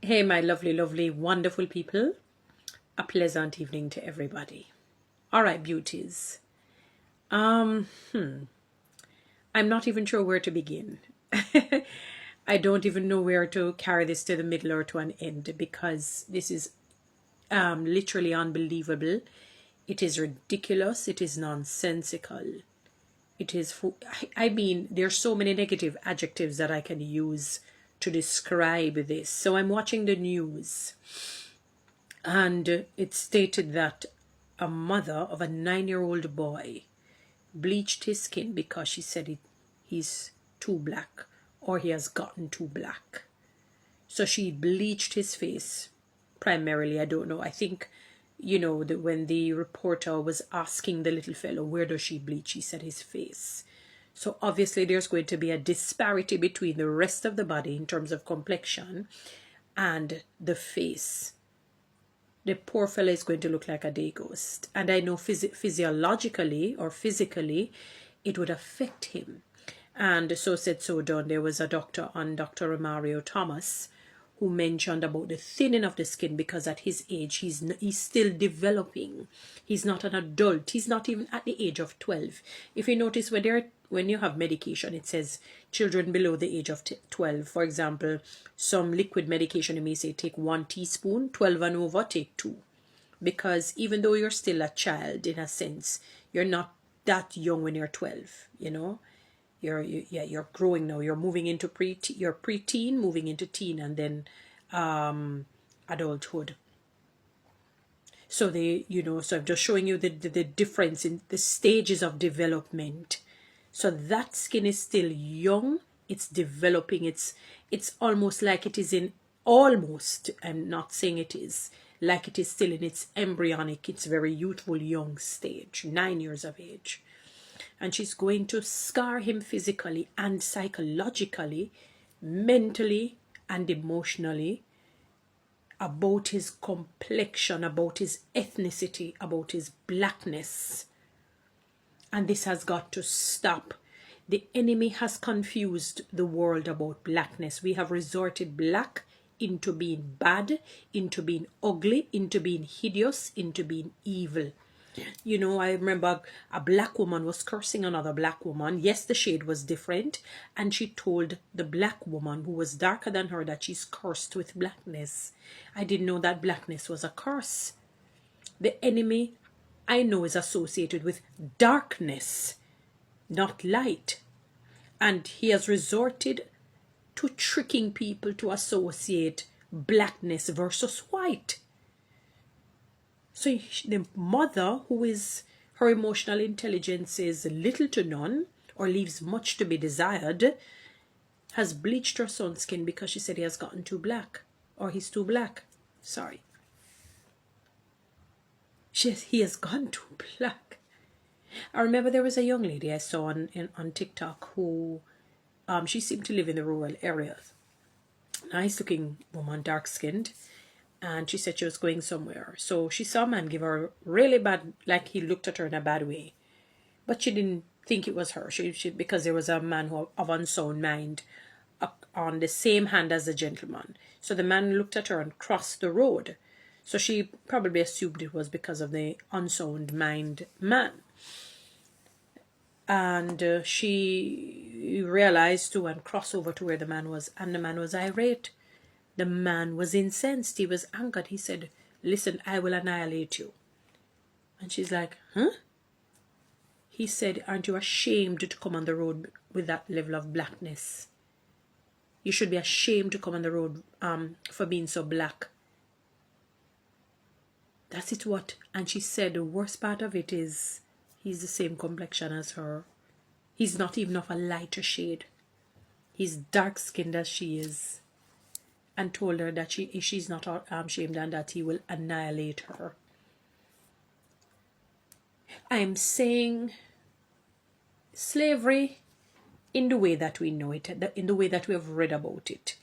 Hey, my lovely, lovely, wonderful people. A pleasant evening to everybody. All right, beauties. Um, I'm not even sure where to begin. I don't even know where to carry this to the middle or to an end because this is literally unbelievable. It is ridiculous. It is nonsensical. It is. I mean, there's so many negative adjectives that I can use to describe this. So I'm watching the news. And it stated that a mother of a 9-year-old boy bleached his skin because she said he's too black or he has gotten too black. So she bleached his face primarily. I don't know. I think, when the reporter was asking the little fellow, where does she bleach? He said his face. So obviously there's going to be a disparity between the rest of the body in terms of complexion and the face. The poor fella is going to look like a day ghost. And I know physiologically or physically, it would affect him. And so said, so done. There was a doctor on Dr. Romario Thomas who mentioned about the thinning of the skin because at his age, he's still developing. He's not an adult. He's not even at the age of 12. If you notice when you have medication, it says children below the age of 12. For example, some liquid medication, you may say take 1 teaspoon, 12 and over, take 2. Because even though you're still a child, in a sense, you're not that young when you're 12, You're growing now. You're moving into preteen, moving into teen, and then adulthood. So so I'm just showing you the difference in the stages of development. So that skin is still young. It's developing. It's almost like it is in almost. I'm not saying it is like it is still in its embryonic. It's very youthful, young stage, 9 years of age. And she's going to scar him physically and psychologically, mentally and emotionally about his complexion, about his ethnicity, about his blackness. And this has got to stop. The enemy has confused the world about blackness. We have resorted black into being bad, into being ugly, into being hideous, into being evil. I remember a black woman was cursing another black woman. Yes, the shade was different. And she told the black woman who was darker than her that she's cursed with blackness. I didn't know that blackness was a curse. The enemy, I know, is associated with darkness, not light. And he has resorted to tricking people to associate blackness versus white. So the mother, who is, her emotional intelligence is little to none or leaves much to be desired, has bleached her son's skin because she said he has gotten too black, or he's too black. Sorry. He has gone too black. I remember there was a young lady I saw on TikTok who, she seemed to live in the rural areas. Nice looking woman, dark skinned. And she said she was going somewhere. So she saw a man give her really bad, like he looked at her in a bad way. But she didn't think it was her. She because there was a man of unsound mind on the same hand as the gentleman. So the man looked at her and crossed the road. So she probably assumed it was because of the unsound mind man. And she realized to and cross over to where the man was. And the man was irate. The man was incensed. He was angered. He said, listen, I will annihilate you. And she's like, huh? He said, aren't you ashamed to come on the road with that level of blackness? You should be ashamed to come on the road for being so black. That's it what? And she said the worst part of it is he's the same complexion as her. He's not even of a lighter shade. He's dark-skinned as she is. And told her that she's not ashamed and that he will annihilate her. I'm saying slavery in the way that we know it, in the way that we have read about it,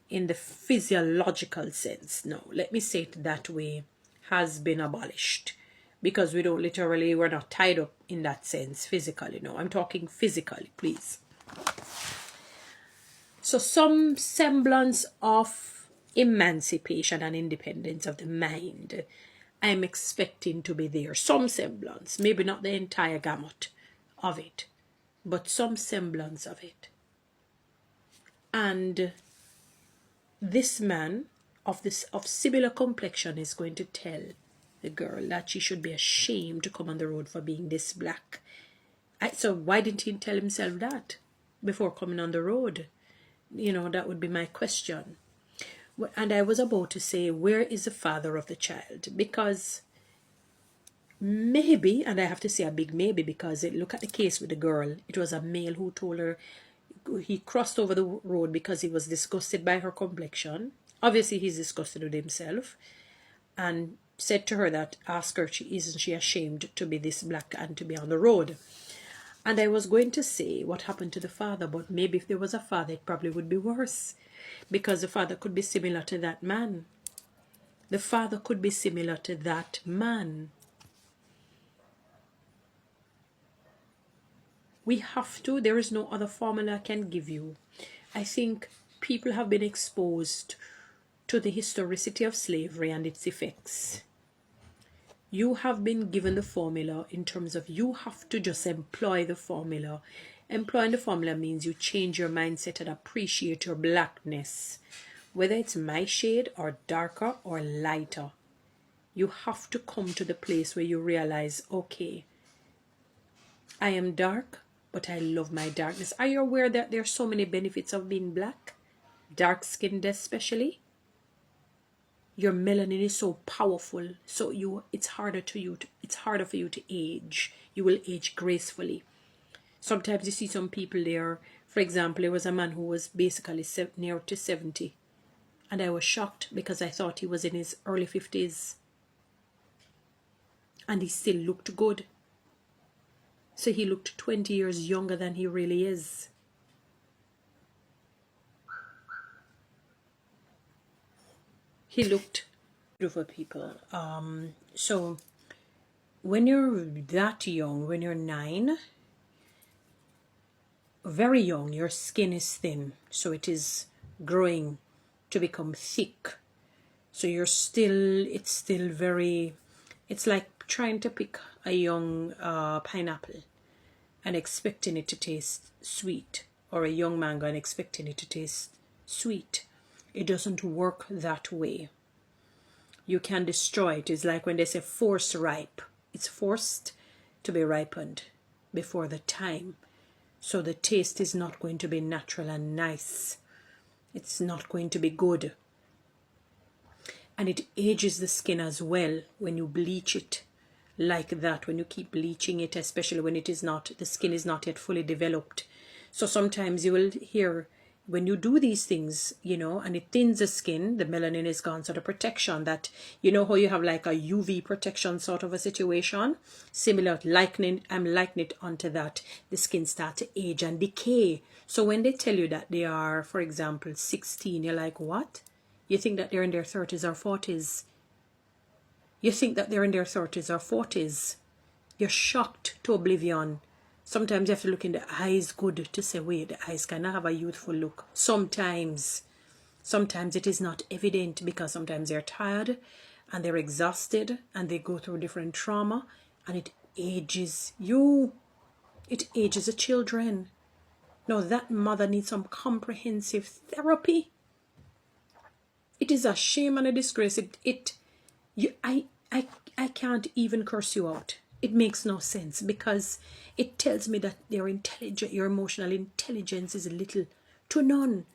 in the physiological sense. No, let me say it that way, has been abolished. Because we're not tied up in that sense physically. No, I'm talking physically, please. So some semblance of emancipation and independence of the mind, I'm expecting to be there. Some semblance, maybe not the entire gamut of it, but some semblance of it. And this man of similar complexion is going to tell the girl that she should be ashamed to come on the road for being this black. So why didn't he tell himself that before coming on the road? That would be my question. And I was about to say, where is the father of the child? Because maybe, and I have to say a big maybe, because look at the case with the girl. It was a male who told her he crossed over the road because he was disgusted by her complexion. Obviously, he's disgusted with himself, and said to her that, ask her, isn't she ashamed to be this black and to be on the road? And I was going to say what happened to the father, but maybe if there was a father, it probably would be worse, because the father could be similar to that man. The father could be similar to that man. We have to. There is no other formula I can give you. I think people have been exposed to the historicity of slavery and its effects. You have been given the formula in terms of you have to just employ the formula. Employing the formula means you change your mindset and appreciate your blackness. Whether it's my shade or darker or lighter, you have to come to the place where you realize, okay, I am dark, but I love my darkness. Are you aware that there are so many benefits of being black? Dark-skinned especially. Your melanin is so powerful, so it's harder for you to age. You will age gracefully. Sometimes you see some people there. For example, there was a man who was basically near to 70, and I was shocked because I thought he was in his early 50s, and he still looked good. So he looked 20 years younger than he really is. He looked beautiful, people. So when you're that young, when you're 9, very young, your skin is thin, so it is growing to become thick. So it's still very, it's like trying to pick a young pineapple and expecting it to taste sweet, or a young mango and expecting it to taste sweet. It doesn't work that way. You can destroy it. It's like when they say force ripe. It's forced to be ripened before the time. So the taste is not going to be natural and nice. It's not going to be good. And it ages the skin as well when you bleach it like that, when you keep bleaching it, especially when the skin is not yet fully developed. So sometimes you will hear, when you do these things, and it thins the skin, the melanin is gone. So the protection that, how you have like a UV protection sort of a situation, similar, I'm likening it onto that. The skin starts to age and decay. So when they tell you that they are, for example, 16, you're like, what? You think that they're in their 30s or 40s. You think that they're in their 30s or 40s. You're shocked to oblivion. Sometimes you have to look in the eyes good to say, wait, the eyes cannot have a youthful look. Sometimes it is not evident because sometimes they're tired and they're exhausted and they go through different trauma, and it ages you. It ages the children. Now that mother needs some comprehensive therapy. It is a shame and a disgrace. I can't even curse you out. It makes no sense, because it tells me that your emotional intelligence is little to none,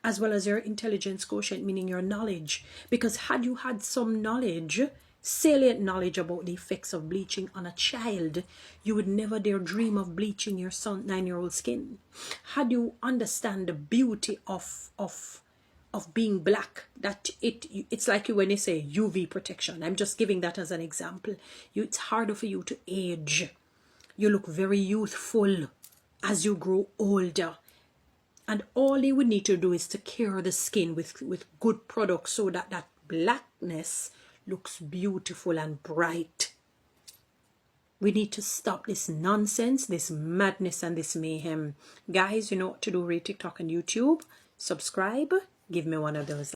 as well as your intelligence quotient, meaning your knowledge. Because had you had some knowledge, salient knowledge about the effects of bleaching on a child, you would never dare dream of bleaching your son 9-year-old skin. Had you understand the beauty of being black, that it's like when they say UV protection. I'm just giving that as an example. It's harder for you to age. You look very youthful as you grow older. And all you would need to do is to care the skin with good products so that that blackness looks beautiful and bright. We need to stop this nonsense, this madness and this mayhem. Guys, you know what to do. Read TikTok and YouTube. Subscribe. Give me one of those